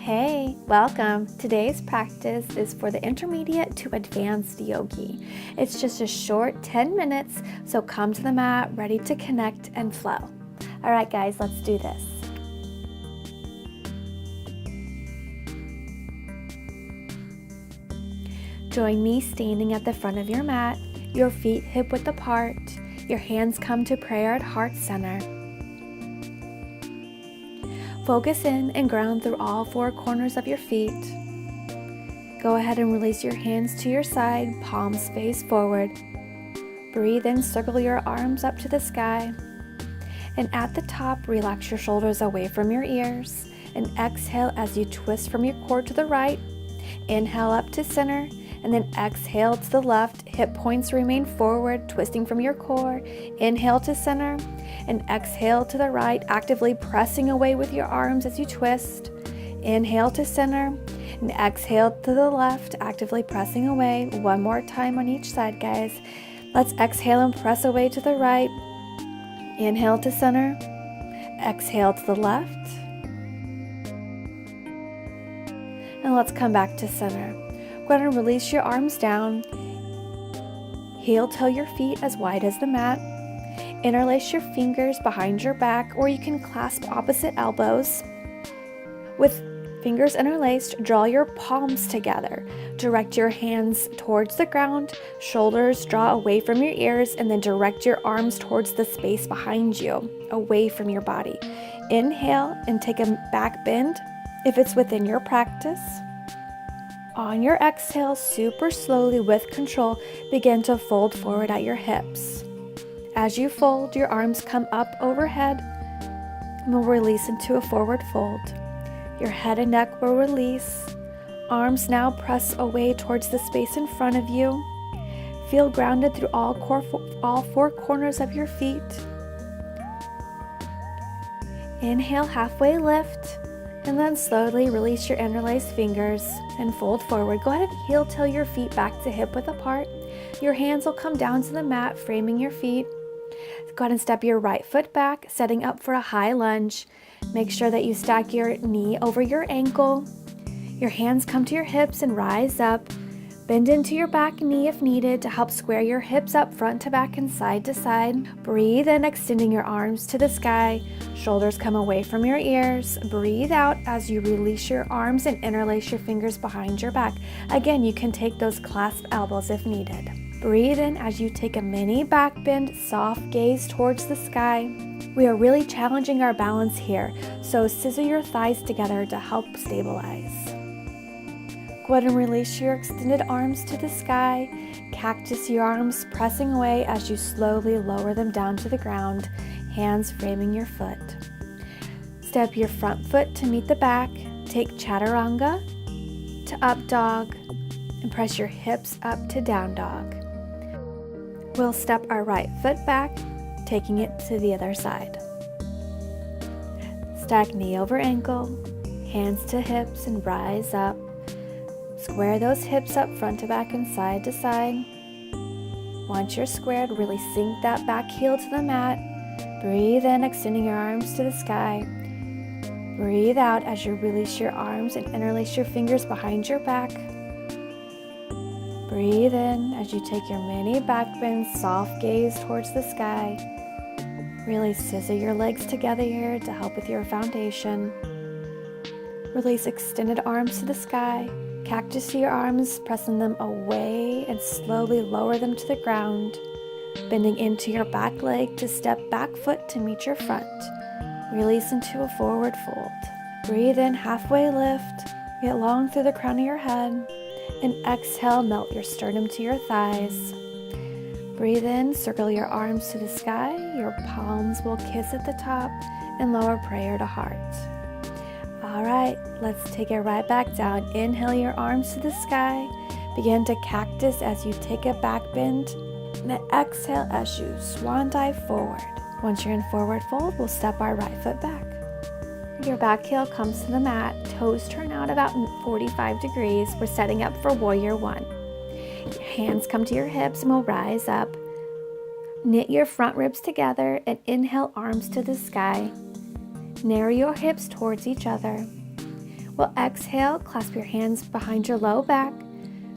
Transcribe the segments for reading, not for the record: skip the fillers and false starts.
Hey, welcome. Today's practice is for the intermediate to advanced yogi. It's just a short 10 minutes, so come to the mat ready to connect and flow. All right, guys, let's do this. Join me standing at the front of your mat, your feet hip-width apart, your hands come to prayer at heart center. Focus in and ground through all four corners of your feet. Go ahead and release your hands to your side, palms face forward. Breathe in, circle your arms up to the sky. And at the top, relax your shoulders away from your ears. And exhale as you twist from your core to the right. Inhale up to center. And then exhale to the left. Hip points remain forward, twisting from your core. Inhale to center. And exhale to the right, actively pressing away with your arms as you twist. Inhale to center. And exhale to the left, actively pressing away. One more time on each side, guys. Let's exhale and press away to the right. Inhale to center. Exhale to the left. And let's come back to center. Go ahead and release your arms down. Heel toe your feet as wide as the mat. Interlace your fingers behind your back, or you can clasp opposite elbows. With fingers interlaced, draw your palms together. Direct your hands towards the ground, shoulders draw away from your ears, and then direct your arms towards the space behind you, away from your body. Inhale and take a back bend if it's within your practice. On your exhale, super slowly with control, begin to fold forward at your hips. As you fold, your arms come up overhead and will release into a forward fold. Your head and neck will release. Arms now press away towards the space in front of you. Feel grounded through all four corners of your feet. Inhale, halfway lift, and then slowly release your interlaced fingers and fold forward. Go ahead and heel toe your feet back to hip-width apart. Your hands will come down to the mat, framing your feet. Go ahead and step your right foot back, setting up for a high lunge. Make sure that you stack your knee over your ankle. Your hands come to your hips and rise up. Bend into your back knee if needed to help square your hips up front to back and side to side. Breathe in, extending your arms to the sky. Shoulders come away from your ears. Breathe out as you release your arms and interlace your fingers behind your back. Again, you can take those clasp elbows if needed. Breathe in as you take a mini back bend, soft gaze towards the sky. We are really challenging our balance here, so scissor your thighs together to help stabilize. Go ahead and release your extended arms to the sky. Cactus your arms, pressing away as you slowly lower them down to the ground, hands framing your foot. Step your front foot to meet the back. Take chaturanga to up dog, and press your hips up to down dog. We'll step our right foot back, taking it to the other side. Stack knee over ankle, hands to hips, and rise up. Square those hips up front to back and side to side. Once you're squared, really sink that back heel to the mat. Breathe in, extending your arms to the sky. Breathe out as you release your arms and interlace your fingers behind your back. Breathe in as you take your mini back bend, soft gaze towards the sky. Really scissor your legs together here to help with your foundation. Release extended arms to the sky. Cactus your arms, pressing them away and slowly lower them to the ground. Bending into your back leg to step back foot to meet your front. Release into a forward fold. Breathe in, halfway lift. Get long through the crown of your head. And exhale, melt your sternum to your thighs. Breathe in, circle your arms to the sky. Your palms will kiss at the top and lower prayer to heart. All right, let's take it right back down. Inhale your arms to the sky. Begin to cactus as you take a back bend. And then exhale as you swan dive forward. Once you're in forward fold, we'll step our right foot back. Your back heel comes to the mat, toes turn out about 45 degrees. We're setting up for warrior one. Your hands come to your hips and we'll rise up. Knit your front ribs together and inhale, arms to the sky. Narrow your hips towards each other. We'll exhale, clasp your hands behind your low back.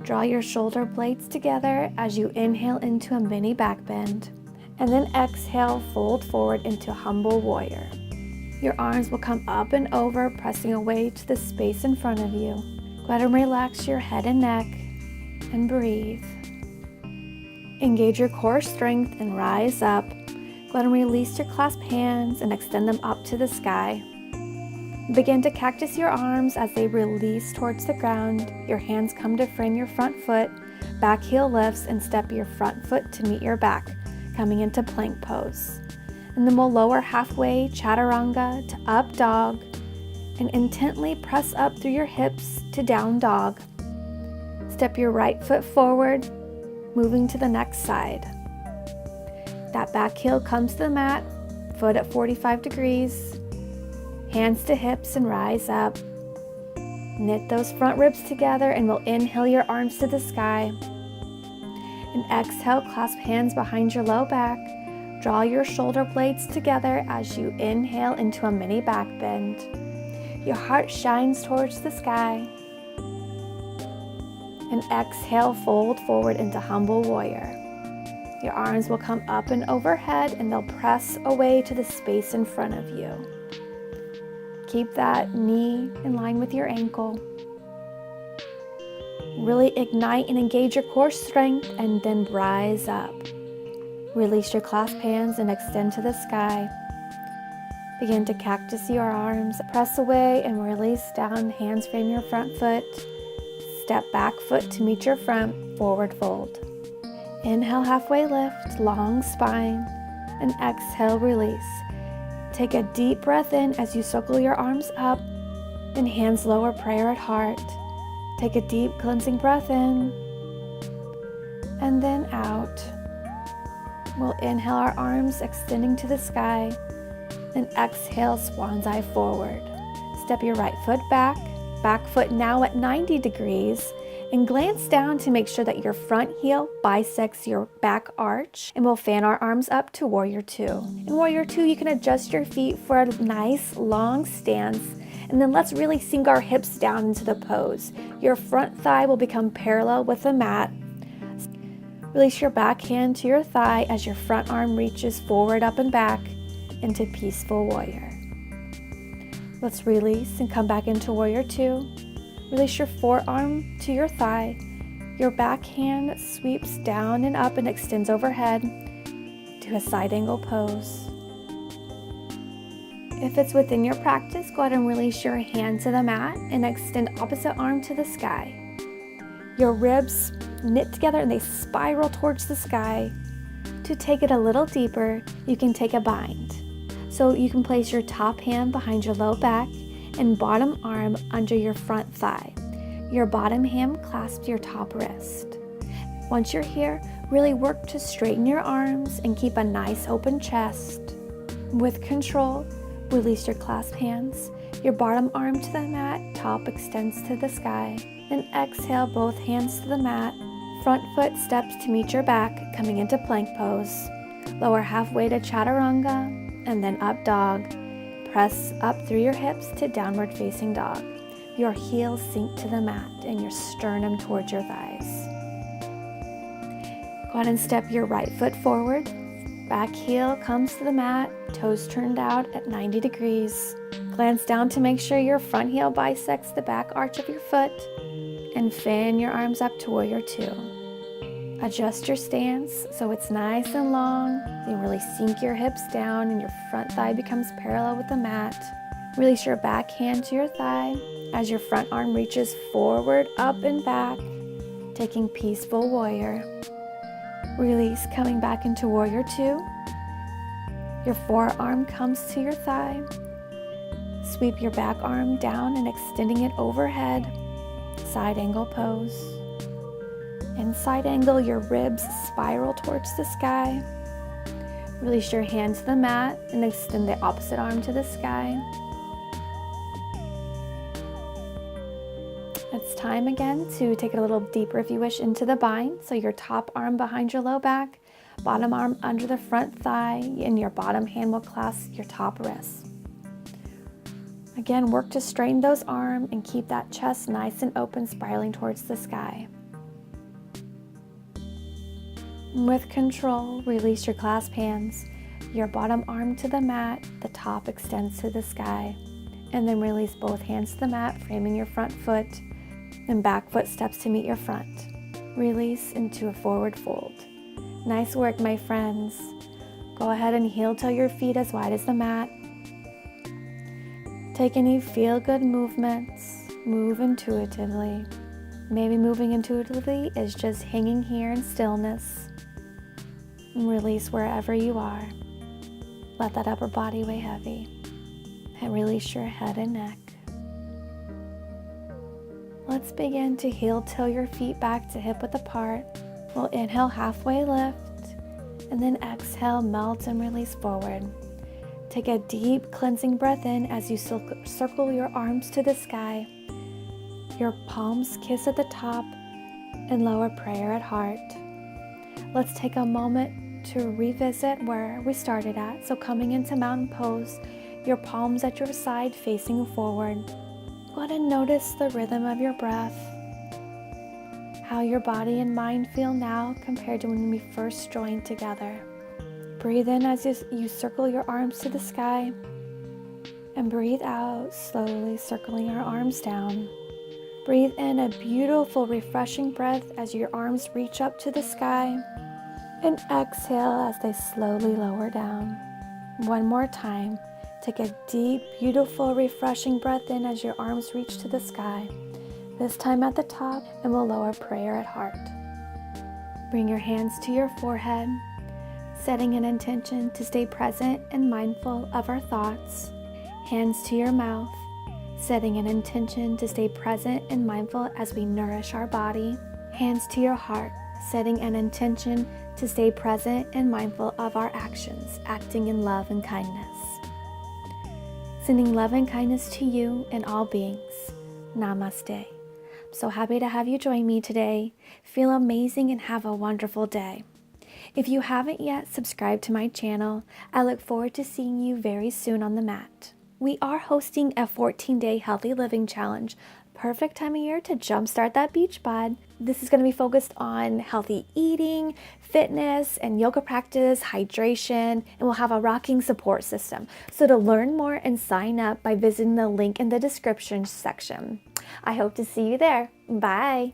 Draw your shoulder blades together as you inhale into a mini back bend. And then exhale, fold forward into humble warrior. Your arms will come up and over, pressing away to the space in front of you. Go ahead and relax your head and neck and breathe. Engage your core strength and rise up. Go ahead and release your clasped hands and extend them up to the sky. Begin to cactus your arms as they release towards the ground. Your hands come to frame your front foot. Back heel lifts and step your front foot to meet your back, coming into plank pose. And then we'll lower halfway, chaturanga to up dog, and intently press up through your hips to down dog. Step your right foot forward, moving to the next side. That back heel comes to the mat, foot at 45 degrees. Hands to hips and rise up. Knit those front ribs together and we'll inhale your arms to the sky. And exhale, clasp hands behind your low back. Draw your shoulder blades together as you inhale into a mini back bend. Your heart shines towards the sky. And exhale, fold forward into humble warrior. Your arms will come up and overhead and they'll press away to the space in front of you. Keep that knee in line with your ankle. Really ignite and engage your core strength and then rise up. Release your clasped hands and extend to the sky. Begin to cactus your arms. Press away and release down. Hands frame your front foot. Step back foot to meet your front. Forward fold. Inhale, halfway lift, long spine. And exhale, release. Take a deep breath in as you circle your arms up and hands lower, prayer at heart. Take a deep cleansing breath in and then out. We'll inhale our arms extending to the sky and exhale, swan's eye forward. Step your right foot back foot now at 90 degrees and glance down to make sure that your front heel bisects your back arch, and we'll fan our arms up to warrior two. In warrior two, you can adjust your feet for a nice long stance, and then let's really sink our hips down into the pose. Your front thigh will become parallel with the mat. Release your back hand to your thigh as your front arm reaches forward, up and back into peaceful warrior. Let's release and come back into warrior two. Release your forearm to your thigh. Your back hand sweeps down and up and extends overhead to a side angle pose. If it's within your practice, go ahead and release your hand to the mat and extend opposite arm to the sky. Your ribs knit together and they spiral towards the sky. To take it a little deeper, you can take a bind. So you can place your top hand behind your low back and bottom arm under your front thigh. Your bottom hand clasps your top wrist. Once you're here, really work to straighten your arms and keep a nice open chest. With control, release your clasped hands. Your bottom arm to the mat, top extends to the sky. Then exhale, both hands to the mat. Front foot steps to meet your back, coming into plank pose. Lower halfway to chaturanga, and then up dog. Press up through your hips to downward facing dog. Your heels sink to the mat and your sternum towards your thighs. Go ahead and step your right foot forward. Back heel comes to the mat, toes turned out at 90 degrees. Glance down to make sure your front heel bisects the back arch of your foot and fan your arms up to warrior two. Adjust your stance so it's nice and long. You really sink your hips down and your front thigh becomes parallel with the mat. Release your back hand to your thigh as your front arm reaches forward, up and back, taking peaceful warrior. Release, coming back into warrior two. Your forearm comes to your thigh. Sweep your back arm down and extending it overhead. Side angle pose. In side angle, your ribs spiral towards the sky. Release your hand to the mat and extend the opposite arm to the sky. It's time again to take it a little deeper if you wish into the bind. So your top arm behind your low back, bottom arm under the front thigh, and your bottom hand will clasp your top wrist. Again, work to straighten those arms and keep that chest nice and open, spiraling towards the sky. With control, release your clasped hands, your bottom arm to the mat, the top extends to the sky, and then release both hands to the mat, framing your front foot, and back foot steps to meet your front. Release into a forward fold. Nice work, my friends. Go ahead and heel toe your feet as wide as the mat. Take any feel-good movements. Move intuitively. Maybe moving intuitively is just hanging here in stillness. And release wherever you are. Let that upper body weigh heavy. And release your head and neck. Let's begin to heel toe your feet back to hip width apart. We'll inhale, halfway lift, and then exhale, melt and release forward. Take a deep cleansing breath in as you circle your arms to the sky. Your palms kiss at the top and lower prayer at heart. Let's take a moment to revisit where we started at. So coming into mountain pose, your palms at your side facing forward. Go ahead and notice the rhythm of your breath. How your body and mind feel now compared to when we first joined together. Breathe in as you circle your arms to the sky, and breathe out, slowly circling our arms down. Breathe in a beautiful, refreshing breath as your arms reach up to the sky, and exhale as they slowly lower down. One more time. Take a deep, beautiful, refreshing breath in as your arms reach to the sky. This time at the top, and we'll lower prayer at heart. Bring your hands to your forehead, setting an intention to stay present and mindful of our thoughts. Hands to your mouth, setting an intention to stay present and mindful as we nourish our body. Hands to your heart, setting an intention to stay present and mindful of our actions, acting in love and kindness. Sending love and kindness to you and all beings. Namaste. So happy to have you join me today. Feel amazing and have a wonderful day. If you haven't yet subscribed to my channel, I look forward to seeing you very soon on the mat. We are hosting a 14-day healthy living challenge. Perfect time of year to jumpstart that beach bod. This is going to be focused on healthy eating, fitness, and yoga practice, hydration, and we'll have a rocking support system. So to learn more and sign up by visiting the link in the description section. I hope to see you there. Bye.